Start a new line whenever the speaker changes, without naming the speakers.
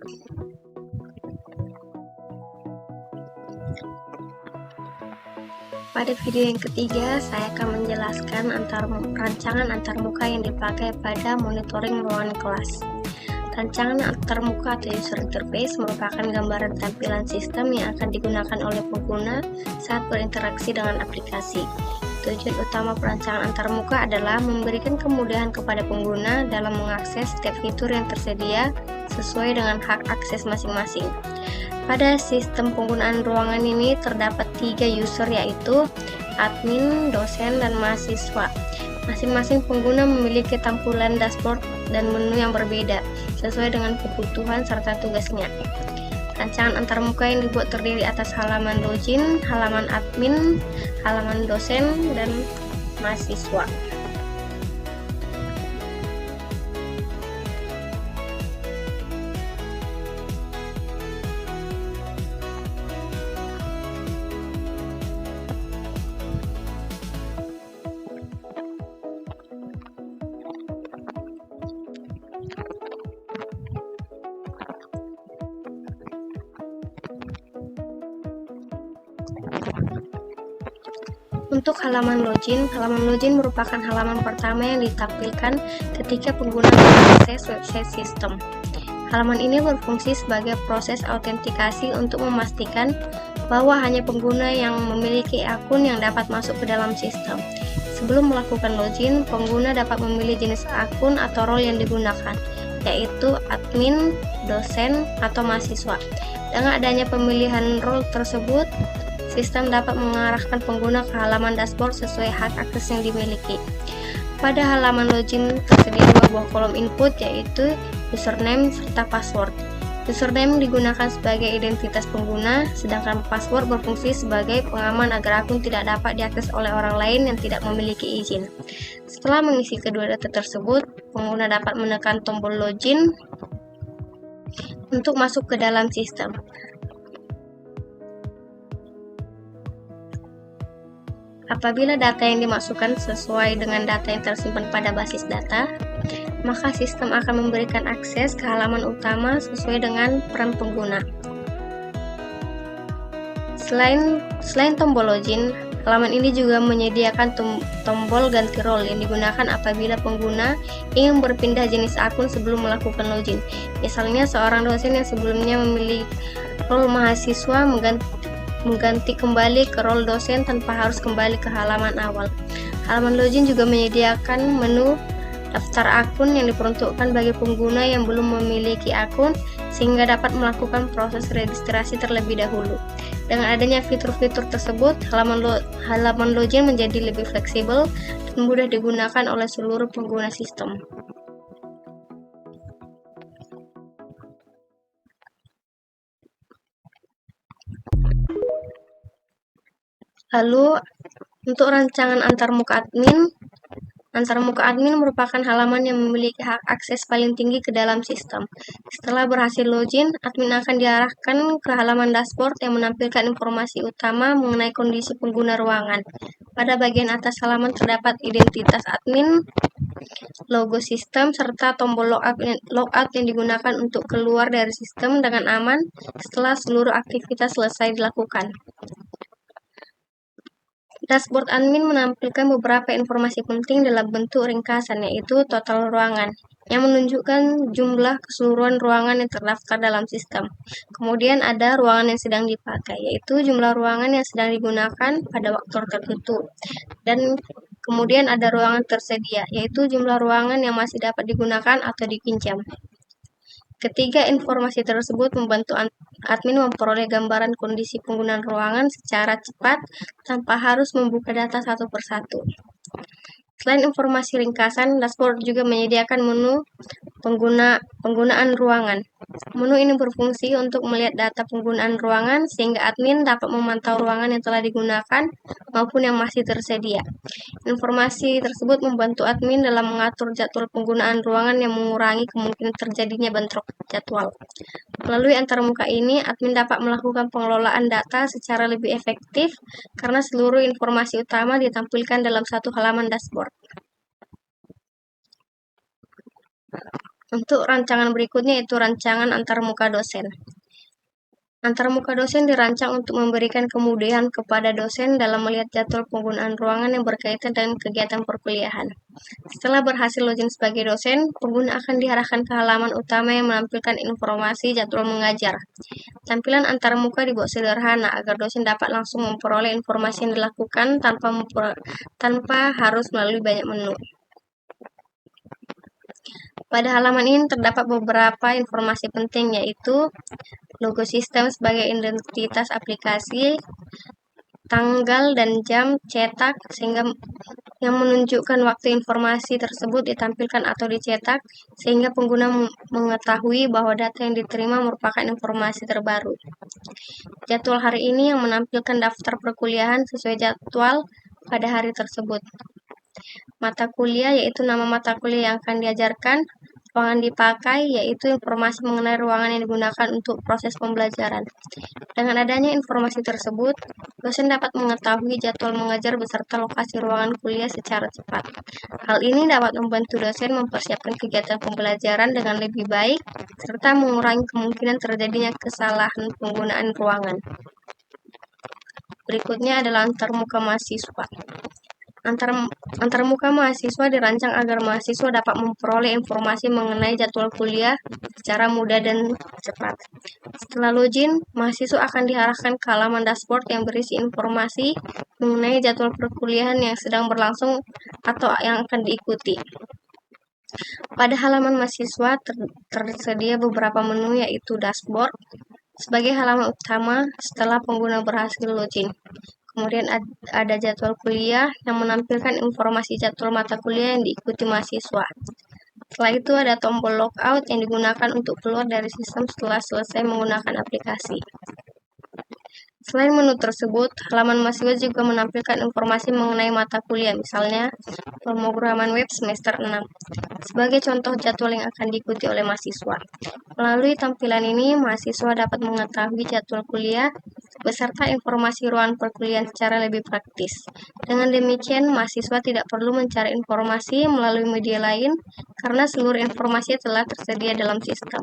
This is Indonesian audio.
Pada video yang ketiga, saya akan menjelaskan rancangan antarmuka yang dipakai pada monitoring ruangan kelas. Rancangan antarmuka atau user interface merupakan gambaran tampilan sistem yang akan digunakan oleh pengguna saat berinteraksi dengan aplikasi. Tujuan utama perancangan antarmuka adalah memberikan kemudahan kepada pengguna dalam mengakses setiap fitur yang tersedia sesuai dengan hak akses masing-masing. Pada sistem penggunaan ruangan ini terdapat 3 user, yaitu admin, dosen, dan mahasiswa. Masing-masing pengguna memiliki tampilan dashboard dan menu yang berbeda sesuai dengan kebutuhan serta tugasnya. Rancangan antarmuka yang dibuat terdiri atas halaman login, halaman admin, halaman dosen, dan mahasiswa. Untuk halaman login merupakan halaman pertama yang ditampilkan ketika pengguna mengakses website sistem. Halaman ini berfungsi sebagai proses autentikasi untuk memastikan bahwa hanya pengguna yang memiliki akun yang dapat masuk ke dalam sistem. Sebelum melakukan login, pengguna dapat memilih jenis akun atau role yang digunakan, yaitu admin, dosen, atau mahasiswa. Dengan adanya pemilihan role tersebut, sistem dapat mengarahkan pengguna ke halaman dashboard sesuai hak akses yang dimiliki. Pada halaman login tersedia 2 buah kolom input, yaitu username serta password. Username digunakan sebagai identitas pengguna, sedangkan password berfungsi sebagai pengaman agar akun tidak dapat diakses oleh orang lain yang tidak memiliki izin. Setelah mengisi kedua data tersebut, pengguna dapat menekan tombol login untuk masuk ke dalam sistem. Apabila data yang dimasukkan sesuai dengan data yang tersimpan pada basis data, maka sistem akan memberikan akses ke halaman utama sesuai dengan peran pengguna. Selain tombol login, halaman ini juga menyediakan tombol ganti role yang digunakan apabila pengguna ingin berpindah jenis akun sebelum melakukan login. Misalnya, seorang dosen yang sebelumnya memilih role mahasiswa mengganti kembali ke role dosen tanpa harus kembali ke halaman awal. Halaman login juga menyediakan menu daftar akun yang diperuntukkan bagi pengguna yang belum memiliki akun, sehingga dapat melakukan proses registrasi terlebih dahulu. Dengan adanya fitur-fitur tersebut, halaman login menjadi lebih fleksibel dan mudah digunakan oleh seluruh pengguna sistem. Lalu, untuk rancangan antarmuka admin merupakan halaman yang memiliki hak akses paling tinggi ke dalam sistem. Setelah berhasil login, admin akan diarahkan ke halaman dashboard yang menampilkan informasi utama mengenai kondisi pengguna ruangan. Pada bagian atas halaman terdapat identitas admin, logo sistem, serta tombol logout yang digunakan untuk keluar dari sistem dengan aman setelah seluruh aktivitas selesai dilakukan. Dashboard admin menampilkan beberapa informasi penting dalam bentuk ringkasan, yaitu total ruangan, yang menunjukkan jumlah keseluruhan ruangan yang terdaftar dalam sistem. Kemudian ada ruangan yang sedang dipakai, yaitu jumlah ruangan yang sedang digunakan pada waktu tertentu. Dan kemudian ada ruangan tersedia, yaitu jumlah ruangan yang masih dapat digunakan atau dipinjam. Ketiga informasi tersebut membantu admin memperoleh gambaran kondisi penggunaan ruangan secara cepat tanpa harus membuka data satu persatu. Selain informasi ringkasan, dashboard juga menyediakan menu penggunaan ruangan. Menu ini berfungsi untuk melihat data penggunaan ruangan sehingga admin dapat memantau ruangan yang telah digunakan maupun yang masih tersedia. Informasi tersebut membantu admin dalam mengatur jadwal penggunaan ruangan yang mengurangi kemungkinan terjadinya bentrok jadwal. Melalui antarmuka ini, admin dapat melakukan pengelolaan data secara lebih efektif karena seluruh informasi utama ditampilkan dalam satu halaman dashboard. Untuk rancangan berikutnya itu rancangan antarmuka dosen. Antarmuka dosen dirancang untuk memberikan kemudahan kepada dosen dalam melihat jadwal penggunaan ruangan yang berkaitan dengan kegiatan perkuliahan. Setelah berhasil login sebagai dosen, pengguna akan diarahkan ke halaman utama yang menampilkan informasi jadwal mengajar. Tampilan antarmuka dibuat sederhana agar dosen dapat langsung memperoleh informasi yang dilakukan tanpa harus melalui banyak menu. Pada halaman ini terdapat beberapa informasi penting, yaitu logo sistem sebagai identitas aplikasi, tanggal dan jam cetak sehingga yang menunjukkan waktu informasi tersebut ditampilkan atau dicetak sehingga pengguna mengetahui bahwa data yang diterima merupakan informasi terbaru. Jadwal hari ini yang menampilkan daftar perkuliahan sesuai jadwal pada hari tersebut. Mata kuliah yaitu nama mata kuliah yang akan diajarkan. Ruangan dipakai yaitu informasi mengenai ruangan yang digunakan untuk proses pembelajaran. Dengan adanya informasi tersebut, dosen dapat mengetahui jadwal mengajar beserta lokasi ruangan kuliah secara cepat. Hal ini dapat membantu dosen mempersiapkan kegiatan pembelajaran dengan lebih baik, serta mengurangi kemungkinan terjadinya kesalahan penggunaan ruangan. Berikutnya adalah antarmuka mahasiswa. Antarmuka mahasiswa dirancang agar mahasiswa dapat memperoleh informasi mengenai jadwal kuliah secara mudah dan cepat. Setelah login, mahasiswa akan diarahkan ke halaman dashboard yang berisi informasi mengenai jadwal perkuliahan yang sedang berlangsung atau yang akan diikuti. Pada halaman mahasiswa tersedia beberapa menu, yaitu dashboard sebagai halaman utama setelah pengguna berhasil login. Kemudian ada jadwal kuliah yang menampilkan informasi jadwal mata kuliah yang diikuti mahasiswa. Setelah itu ada tombol logout yang digunakan untuk keluar dari sistem setelah selesai menggunakan aplikasi. Selain menu tersebut, halaman mahasiswa juga menampilkan informasi mengenai mata kuliah, misalnya pemrograman web semester 6, sebagai contoh jadwal yang akan diikuti oleh mahasiswa. Melalui tampilan ini, mahasiswa dapat mengetahui jadwal kuliah beserta informasi ruangan perkuliahan secara lebih praktis. Dengan demikian, mahasiswa tidak perlu mencari informasi melalui media lain karena seluruh informasi telah tersedia dalam sistem.